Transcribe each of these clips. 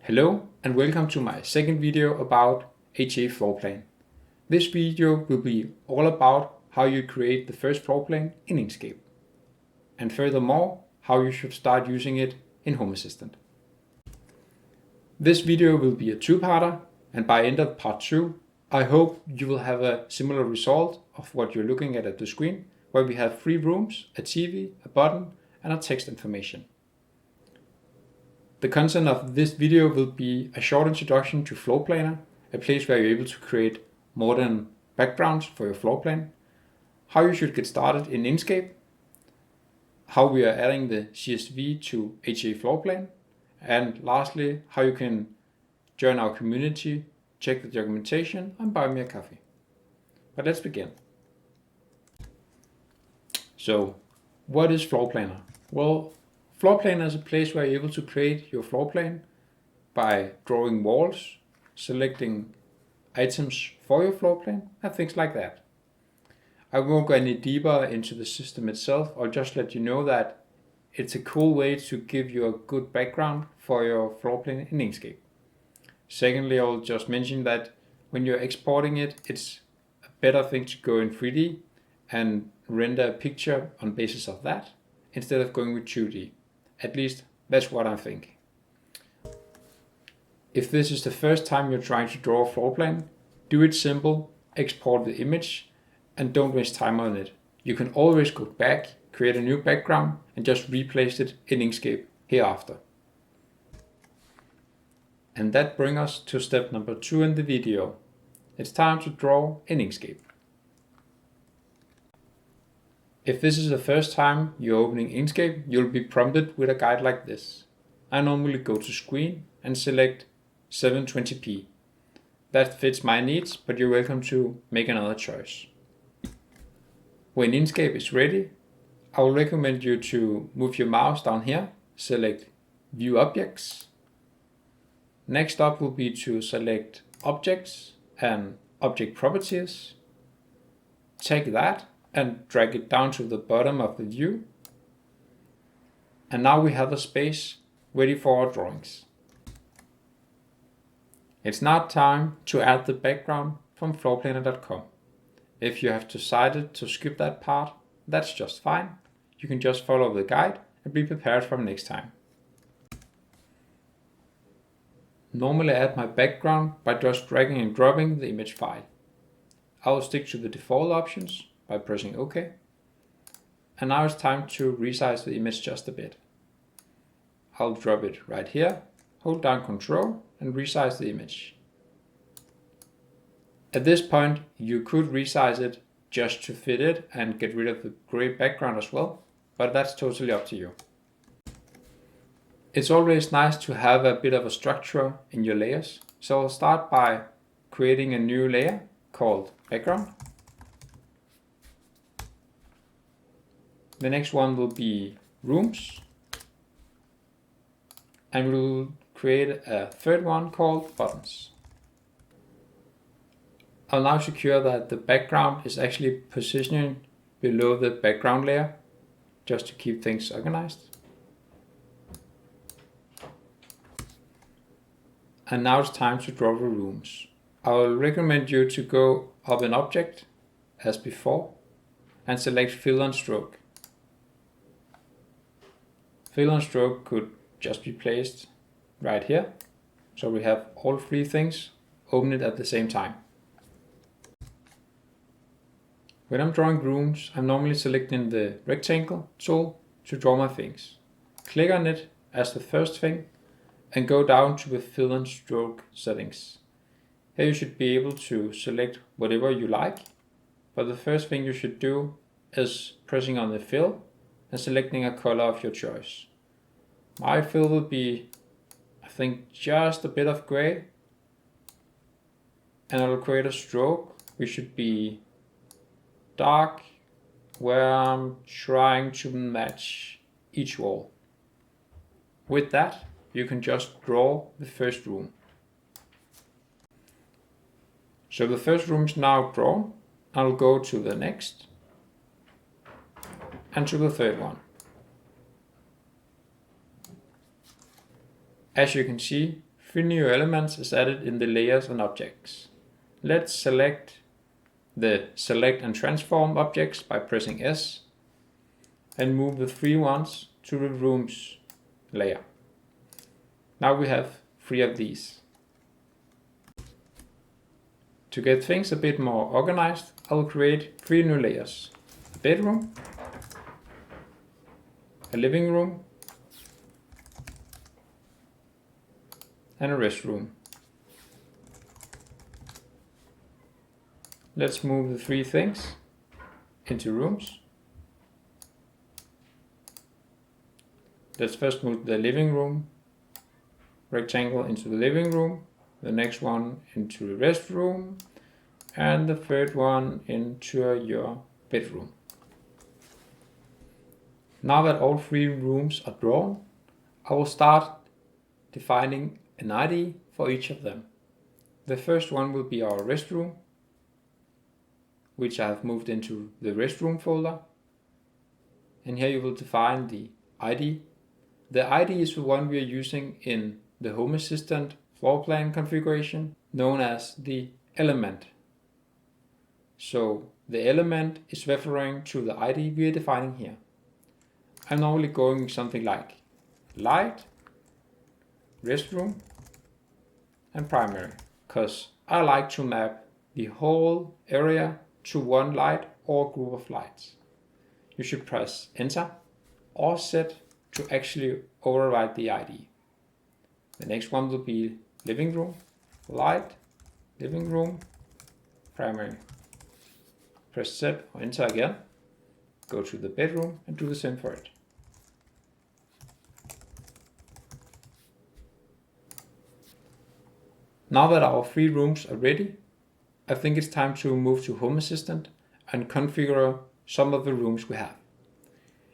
Hello and welcome to my second video about ha-floorplan. This video will be all about how you create the first floor plan in Inkscape, and furthermore how you should start using it in Home Assistant. This video will be a two-parter, and by end of part 2 I hope you will have a similar result of what you're looking at the screen, where we have 3 rooms, a TV, a button and a text information. The content of this video will be a short introduction to floorplanner, a place where you're able to create modern backgrounds for your floor plan, how you should get started in Inkscape, how we are adding the CSV to ha-floorplan, and lastly, how you can join our community, check the documentation and buy me a coffee. But let's begin. So, what is floorplanner? Well, floorplanner is a place where you're able to create your floor plan by drawing walls, selecting items for your floor plan, and things like that. I won't go any deeper into the system itself. I'll just let you know that it's a cool way to give you a good background for your floor plan in Inkscape. Secondly, I'll just mention that when you're exporting it, it's a better thing to go in 3D and render a picture on basis of that instead of going with 2D. At least that's what I think. If this is the first time you're trying to draw a floor plan, do it simple, export the image, and don't waste time on it. You can always go back, create a new background, and just replace it in Inkscape hereafter. And that brings us to step number 2 in the video. It's time to draw in Inkscape. If this is the first time you're opening Inkscape, you'll be prompted with a guide like this. I normally go to Screen and select 720p. That fits my needs, but you're welcome to make another choice. When Inkscape is ready, I will recommend you to move your mouse down here, select View Objects. Next up will be to select Objects and Object Properties. Take that and drag it down to the bottom of the view. And now we have a space ready for our drawings. It's now time to add the background from floorplanner.com. If you have decided to skip that part, that's just fine. You can just follow the guide and be prepared for next time. Normally I add my background by just dragging and dropping the image file. I will stick to the default options by pressing OK. And now it's time to resize the image just a bit. I'll drop it right here, hold down Ctrl and resize the image. At this point you could resize it just to fit it and get rid of the gray background as well, but that's totally up to you. It's always nice to have a bit of a structure in your layers, so I'll start by creating a new layer called background. The next one will be rooms, and we'll create a third one called buttons. I'll now secure that the background is actually positioned below the background layer, just to keep things organized. And now it's time to draw the rooms. I will recommend you to go up an object, as before, and select Fill and Stroke. Fill and Stroke could just be placed right here, so we have all 3 things open it at the same time. When I'm drawing rooms, I'm normally selecting the rectangle tool to draw my things. Click on it as the first thing and go down to the Fill and Stroke settings. Here you should be able to select whatever you like, but the first thing you should do is pressing on the fill and selecting a color of your choice. My fill will be, I think, just a bit of gray, and I will create a stroke which should be dark, where I'm trying to match each wall. With that, you can just draw the first room. So the first room is now drawn. I'll go to the next and to the third one. As you can see, 3 new elements is added in the layers and objects. Let's select the select and transform objects by pressing S and move the 3 ones to the rooms layer. Now we have 3 of these. To get things a bit more organized, I will create 3 new layers: a bedroom, a living room, and a restroom. Let's move the 3 things into rooms. Let's first move the living room rectangle into the living room, the next one into the restroom, and the third one into your bedroom. Now that all 3 rooms are drawn, I will start defining an ID for each of them. The first one will be our restroom, which I have moved into the restroom folder. And here you will define the ID. The ID is the one we are using in the Home Assistant floor plan configuration, known as the element. So the element is referring to the ID we are defining here. I'm normally going something like light, restroom, and primary, because I like to map the whole area to one light or group of lights. You should press enter or set to actually override the ID. The next one will be living room, light, living room, primary. Press set or enter again. Go to the bedroom and do the same for it. Now that our 3 rooms are ready, I think it's time to move to Home Assistant and configure some of the rooms we have.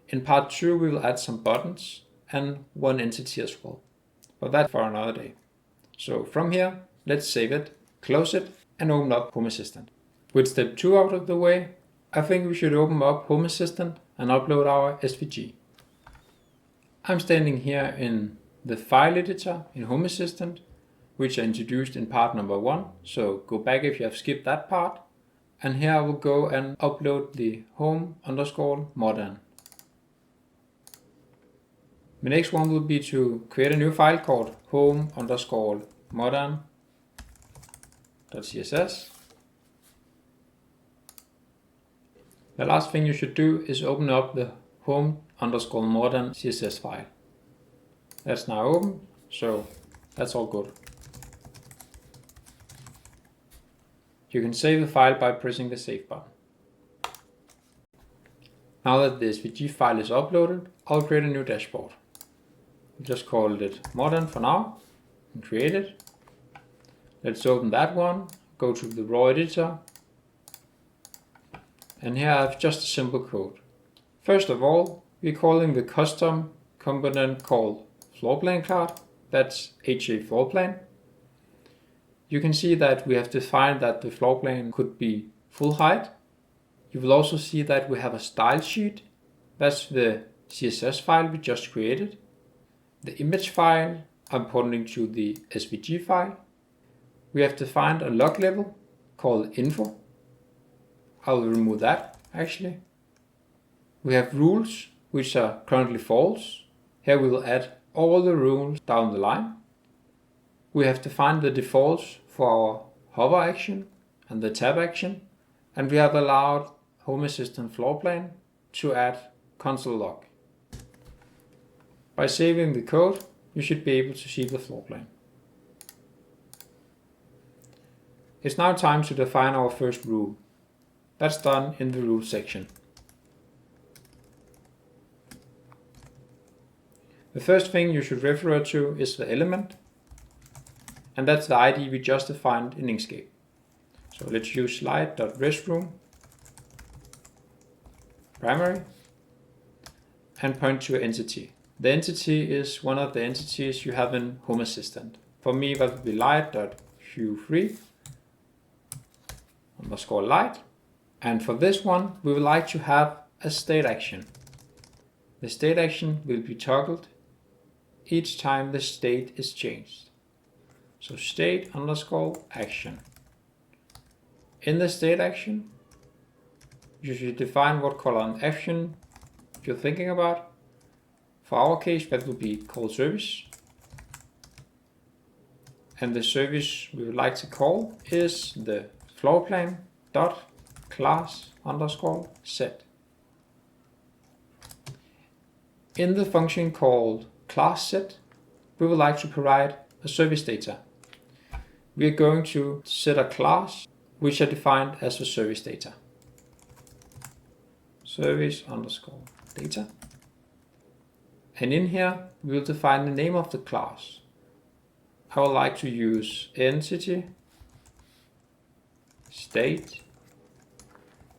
In part 2 we will add some buttons and one entity as well, but that's for another day. So from here, let's save it, close it, and open up Home Assistant. With step 2 out of the way, I think we should open up Home Assistant and upload our SVG. I'm standing here in the file editor in Home Assistant, which I introduced in part number 1, so go back if you have skipped that part. And here I will go and upload the home_modern. The next one will be to create a new file called home_modern.css. The last thing you should do is open up the home_modern CSS file. That's now open, so that's all good. You can save the file by pressing the save button. Now that the SVG file is uploaded, I'll create a new dashboard. I'll just call it modern for now and create it. Let's open that one, go to the raw editor, and here I have just a simple code. First of all, we're calling the custom component called floorplan card. That's ha-floorplan. You can see that we have defined that the floor plan could be full height. You will also see that we have a style sheet. That's the CSS file we just created. The image file I'm pointing to the SVG file. We have defined a log level called info. I will remove that actually. We have rules which are currently false. Here we will add all the rules down the line. We have defined the defaults for our hover action and the tab action, and we have allowed Home Assistant floor plan to add console log. By saving the code, you should be able to see the floor plan. It's now time to define our first rule. That's done in the rules section. The first thing you should refer to is the element, and that's the ID we just defined in Inkscape. So let's use light.restroom primary and point to an entity. The entity is one of the entities you have in Home Assistant. For me, that would be light.hue3_light. And for this one, we would like to have a state action. The state action will be toggled each time the state is changed. So state_action. In the state action, you should define what color an action you're thinking about. For our case, that will be called service. And the service we would like to call is the floorplan.class_set. In the function called class_set, we would like to provide a service data. We are going to set a class which are defined as the service data. Service_data. And in here, we will define the name of the class. I would like to use entity, state,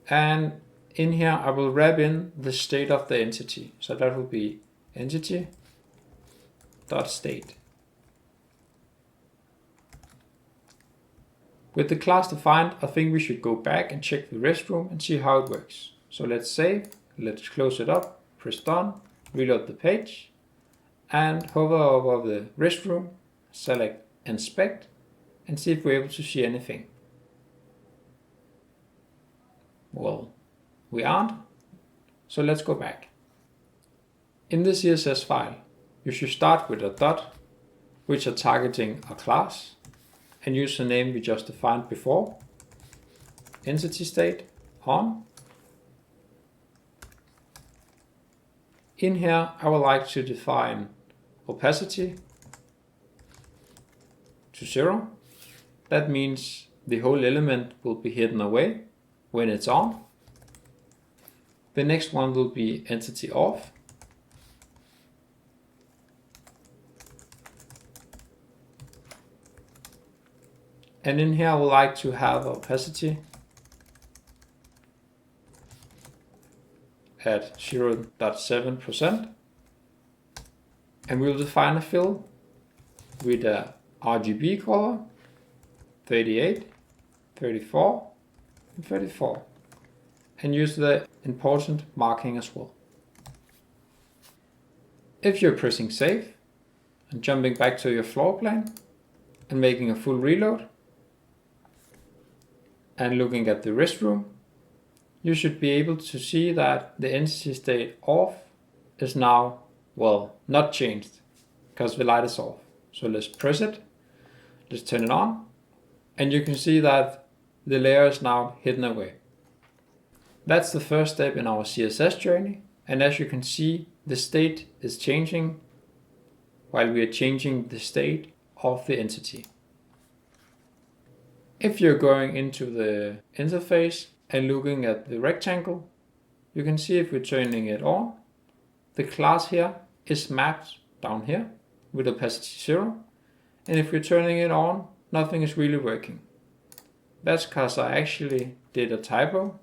and in here I will wrap in the state of the entity. So that will be entity.state. With the class defined, I think we should go back and check the restroom and see how it works. So let's save, let's close it up, press done, reload the page, and hover over the restroom, select inspect, and see if we're able to see anything. Well, we aren't, so let's go back. In the CSS file, you should start with a dot, which are targeting a class, and use the name we just defined before, entity state on. In here, I would like to define opacity to 0. That means the whole element will be hidden away when it's on. The next one will be entity off. And in here I would like to have opacity at 0.7%. And we'll define a fill with a RGB-color 38, 34, and 34. And use the important marking as well. If you're pressing save and jumping back to your floor plan and making a full reload and looking at the restroom, you should be able to see that the entity state off is now, well, not changed because the light is off. So let's press it, let's turn it on, and you can see that the layer is now hidden away. That's the first step in our CSS journey, and as you can see, the state is changing while we are changing the state of the entity. If you're going into the interface and looking at the rectangle, you can see if we're turning it on, the class here is mapped down here with opacity 0. And if we're turning it on, nothing is really working. That's because I actually did a typo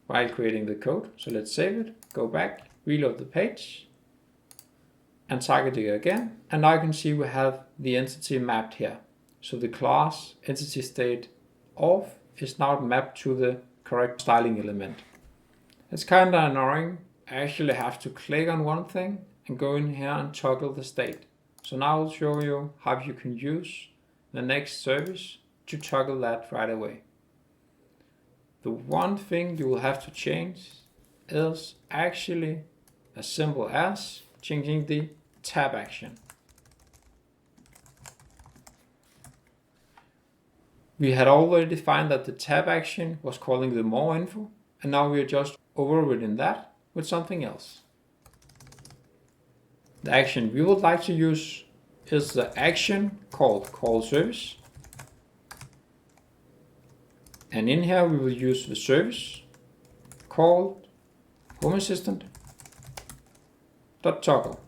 while creating the code. So let's save it, go back, reload the page, and target it again. And now you can see we have the entity mapped here. So the class entity state off is now mapped to the correct styling element. It's kind of annoying. I actually have to click on one thing and go in here and toggle the state. So now I'll show you how you can use the next service to toggle that right away. The one thing you will have to change is actually as simple as changing the tab action. We had already defined that the tab action was calling the more info, and now we are just overriding that with something else. The action we would like to use is the action called call service. And in here we will use the service called home assistant.toggle.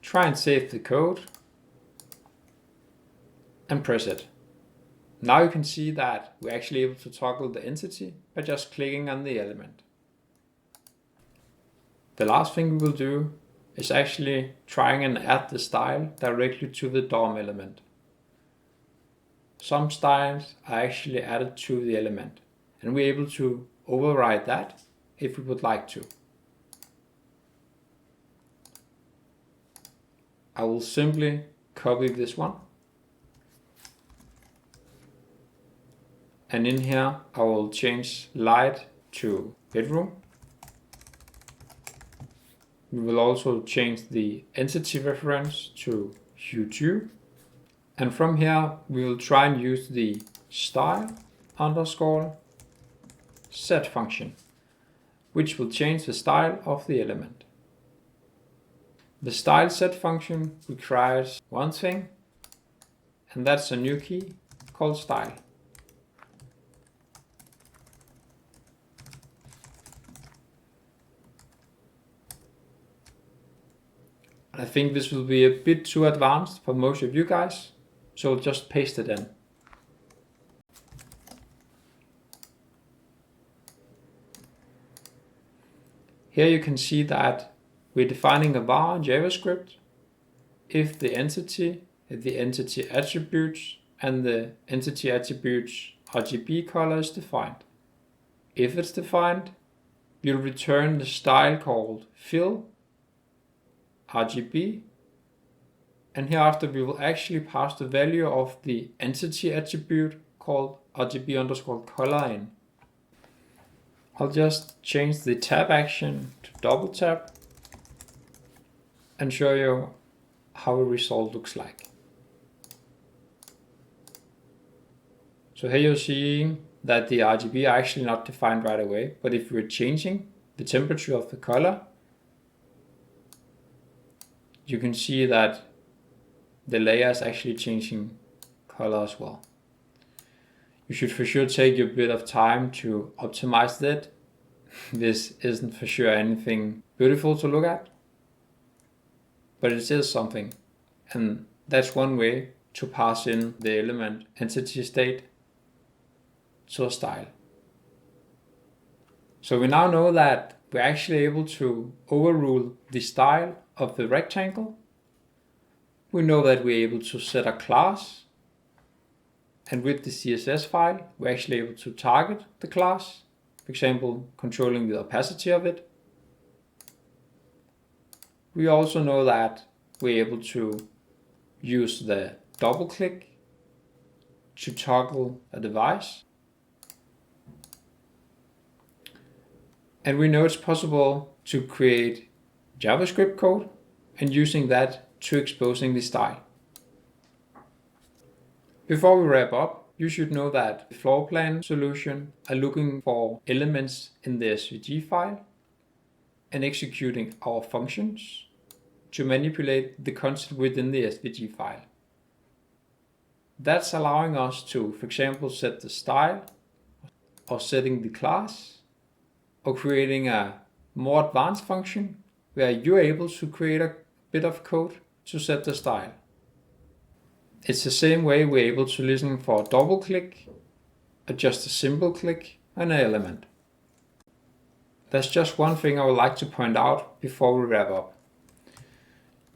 Try and save the code and press it. Now you can see that we're actually able to toggle the entity by just clicking on the element. The last thing we will do is actually trying and add the style directly to the DOM element. Some styles are actually added to the element, and we're able to override that if we would like to. I will simply copy this one. And in here, I will change light to bedroom. We will also change the entity reference to hue 2. And from here, we will try and use the style underscore set function, which will change the style of the element. The style set function requires one thing, and that's a new key called style. I think this will be a bit too advanced for most of you guys, so I'll just paste it in. Here you can see that we're defining a var in JavaScript if the entity attributes, and the entity attributes rgb-color is defined. If it's defined, we'll return the style called fill RGB, and hereafter we will actually pass the value of the entity attribute called rgb_color in. I'll just change the tab action to double tap and show you how a result looks like. So here you're seeing that the RGB are actually not defined right away, but if we're changing the temperature of the color, you can see that the layer is actually changing color as well. You should for sure take a bit of time to optimize that. This isn't for sure anything beautiful to look at, but it is something. And that's one way to pass in the element entity state to a style. So we now know that we're actually able to overrule the style of the rectangle. We know that we're able to set a class, and with the CSS file we're actually able to target the class, for example controlling the opacity of it. We also know that we're able to use the double click to toggle a device, and we know it's possible to create JavaScript code and using that to exposing the style. Before we wrap up, you should know that the floor plan solution are looking for elements in the SVG file and executing our functions to manipulate the content within the SVG file. That's allowing us to, for example, set the style, or setting the class, or creating a more advanced function where you're able to create a bit of code to set the style. It's the same way we're able to listen for a double click, or just a simple click on an element. There's just one thing I would like to point out before we wrap up.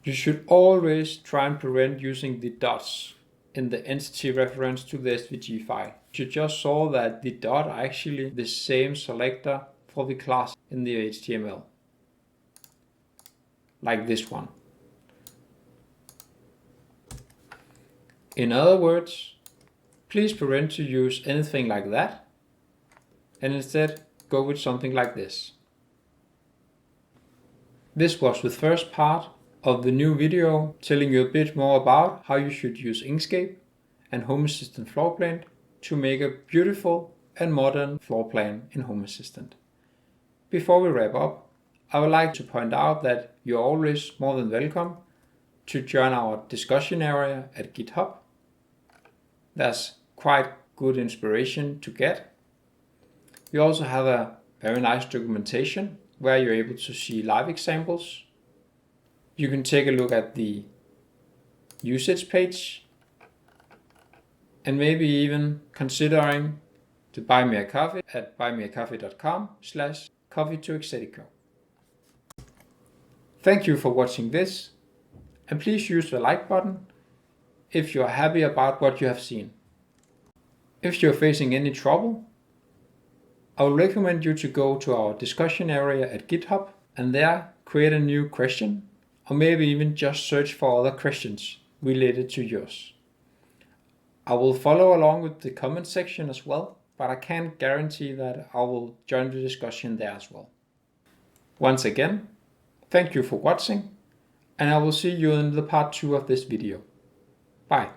You should always try and prevent using the dots in the entity reference to the SVG file. You just saw that the dot are actually the same selector for the class in the HTML, like this one. In other words, please prevent to use anything like that, and instead go with something like this. This was the first part of the new video telling you a bit more about how you should use Inkscape and Home Assistant floor plan to make a beautiful and modern floor plan in Home Assistant. Before we wrap up, I would like to point out that you're always more than welcome to join our discussion area at GitHub. There's quite good inspiration to get. We also have a very nice documentation where you're able to see live examples. You can take a look at the usage page and maybe even considering to buy me a coffee at buymeacoffee.com/coffee2exetico. Thank you for watching this, and please use the like button if you are happy about what you have seen. If you are facing any trouble, I would recommend you to go to our discussion area at GitHub and there create a new question, or maybe even just search for other questions related to yours. I will follow along with the comment section as well, but I can't guarantee that I will join the discussion there as well. Once again, thank you for watching, and I will see you in the part 2 of this video. Bye.